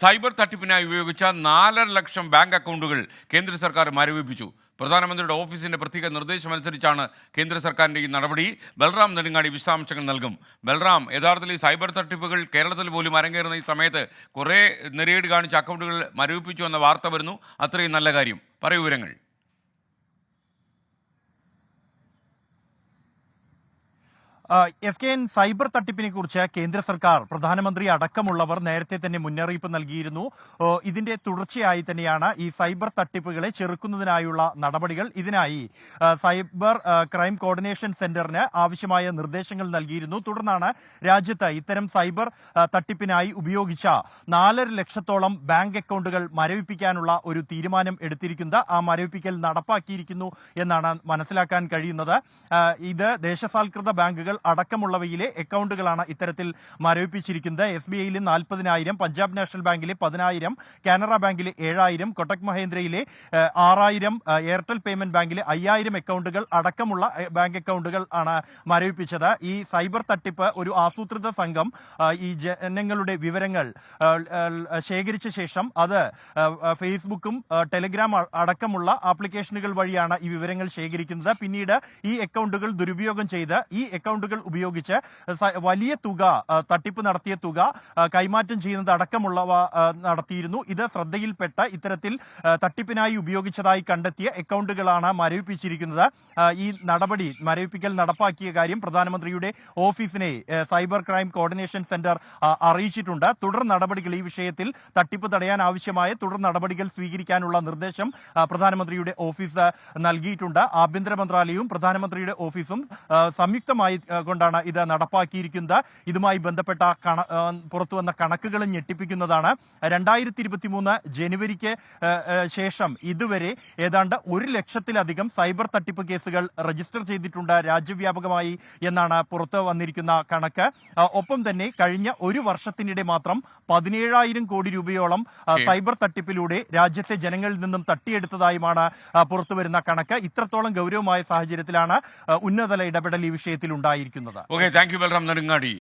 Cyber തട്ടിപ്പിനായി ഉപയോഗിച്ച 4.5 ലക്ഷം bank അക്കൗണ്ടുകൾ കേന്ദ്ര സർക്കാർ മരവിപ്പിച്ചു. പ്രധാനമന്ത്രിയുടെ ഓഫീസിന്റെ പ്രത്യേക നിർദ്ദേശമനുസരിച്ചാണ് കേന്ദ്ര സർക്കാരിന്റെ ഈ നടപടി. ബൽറാം നെടുങ്ങാടി വിശദാംശങ്ങൾ നൽകും. ബൽറാം, യഥാർത്ഥത്തിൽ ഈ സൈബർ തട്ടിപ്പുകൾ കേരളത്തിൽ പോലും അരങ്ങേറുന്ന ഈ സമയത്ത് കുറേ നെറിയേട് കാണിച്ച അക്കൗണ്ടുകൾ മരവിപ്പിച്ചു എന്ന വാർത്ത വരുന്നു. അത്രയും നല്ല കാര്യം. പറയൂ വിവരങ്ങൾ. SKN സൈബർ തട്ടിപ്പിനെ കുറിച്ച് കേന്ദ്ര സർക്കാർ പ്രധാനമന്ത്രി അടക്കമുള്ളവർ നേരത്തെ തന്നെ മുന്നറിയിപ്പ് നൽകിയിരുന്നു. ഇതിന്റെ തുടർച്ചയായി തന്നെയാണ് ഈ സൈബർ തട്ടിപ്പുകളെ ചെറുക്കുന്നതിനായുള്ള നടപടികൾ. ഇതിനായി സൈബർ ക്രൈം കോർഡിനേഷൻ സെന്ററിന് ആവശ്യമായ നിർദ്ദേശങ്ങൾ നൽകിയിരുന്നു. തുടർന്നാണ് രാജ്യത്ത് ഇത്തരം സൈബർ തട്ടിപ്പിനായി ഉപയോഗിച്ച 4.5 ലക്ഷത്തോളം ബാങ്ക് അക്കൗണ്ടുകൾ മരവിപ്പിക്കാനുള്ള ഒരു തീരുമാനം എടുത്തിരിക്കുന്നത്. ആ മരവിപ്പിക്കൽ നടപ്പാക്കിയിരിക്കുന്നു എന്നാണ് മനസ്സിലാക്കാൻ കഴിയുന്നത്. ഇത് ദേശസാൽകൃത ബാങ്കുകൾ അടക്കമുള്ളവയിലെ അക്കൗണ്ടുകളാണ് ഇത്തരത്തിൽ മരവിപ്പിച്ചിരിക്കുന്നത്. SBIയിലെ 40,000, പഞ്ചാബ് നാഷണൽ ബാങ്കിലെ 10,000, കാനറ ബാങ്കിലെ 7,000, കൊട്ടക് മഹേന്ദ്രയിലെ 6,000, എയർടെൽ പേയ്മെന്റ് ബാങ്കിലെ 5,000 അക്കൗണ്ടുകൾ അടക്കമുള്ള ബാങ്ക് അക്കൗണ്ടുകൾ ആണ് മരവിപ്പിച്ചത്. ഈ സൈബർ തട്ടിപ്പ് ഒരു ആസൂത്രിത സംഘം ഈ ജനങ്ങളുടെ വിവരങ്ങൾ ശേഖരിച്ച ശേഷം അത് ഫേസ്ബുക്കും ടെലിഗ്രാം അടക്കമുള്ള ആപ്ലിക്കേഷനുകൾ വഴിയാണ് ഈ വിവരങ്ങൾ ശേഖരിക്കുന്നത്. പിന്നീട് ഈ അക്കൗണ്ടുകൾ ദുരുപയോഗം ചെയ്ത് ഈ അക്കൗണ്ടുകൾ ഉപയോഗിച്ച് വലിയ തുക തട്ടിപ്പ് നടത്തിയ തുക കൈമാറ്റം ചെയ്യുന്നത് അടക്കമുള്ളവ നടത്തിയിരുന്നു. ഇത് ശ്രദ്ധയിൽപ്പെട്ട ഇത്തരത്തിൽ തട്ടിപ്പിനായി ഉപയോഗിച്ചതായി കണ്ടെത്തിയ അക്കൗണ്ടുകളാണ് മരവിപ്പിച്ചിരിക്കുന്നത്. ഈ നടപടി മരവിപ്പിക്കൽ നടപ്പാക്കിയ കാര്യം പ്രധാനമന്ത്രിയുടെ ഓഫീസിനെ സൈബർ ക്രൈം കോർഡിനേഷൻ സെന്റർ അറിയിച്ചിട്ടുണ്ട്. തുടർ നടപടികൾ ഈ വിഷയത്തിൽ തട്ടിപ്പ് തടയാൻ ആവശ്യമായ തുടർ നടപടികൾ സ്വീകരിക്കാനുള്ള നിർദ്ദേശം പ്രധാനമന്ത്രിയുടെ ഓഫീസ് നൽകിയിട്ടുണ്ട്. ആഭ്യന്തര മന്ത്രാലയവും പ്രധാനമന്ത്രിയുടെ ഓഫീസും സംയുക്തമായി കൊണ്ടാണ് ഇത് നടപ്പാക്കിയിരിക്കുന്നത്. ഇതുമായി ബന്ധപ്പെട്ട പുറത്തുവന്ന കണക്കുകളും ഞെട്ടിപ്പിക്കുന്നതാണ്. 2023 ജനുവരിക്ക് ശേഷം ഇതുവരെ ഏതാണ്ട് 1 ലക്ഷത്തിലധികം സൈബർ തട്ടിപ്പ് കേസുകൾ രജിസ്റ്റർ ചെയ്തിട്ടുണ്ട് രാജ്യവ്യാപകമായി എന്നാണ് പുറത്തു വന്നിരിക്കുന്ന കണക്ക്. ഒപ്പം തന്നെ കഴിഞ്ഞ ഒരു വർഷത്തിനിടെ മാത്രം 17,000 കോടി രൂപയോളം സൈബർ തട്ടിപ്പിലൂടെ രാജ്യത്തെ ജനങ്ങളിൽ നിന്നും തട്ടിയെടുത്തതായുമാണ് പുറത്തുവരുന്ന കണക്ക്. ഇത്രത്തോളം ഗൗരവമായ സാഹചര്യത്തിലാണ് ഉന്നതതല ഇടപെടൽ ഈ വിഷയത്തിൽ ഉണ്ടായിരിക്കുന്നത്. Thank you Balram Nedungadi.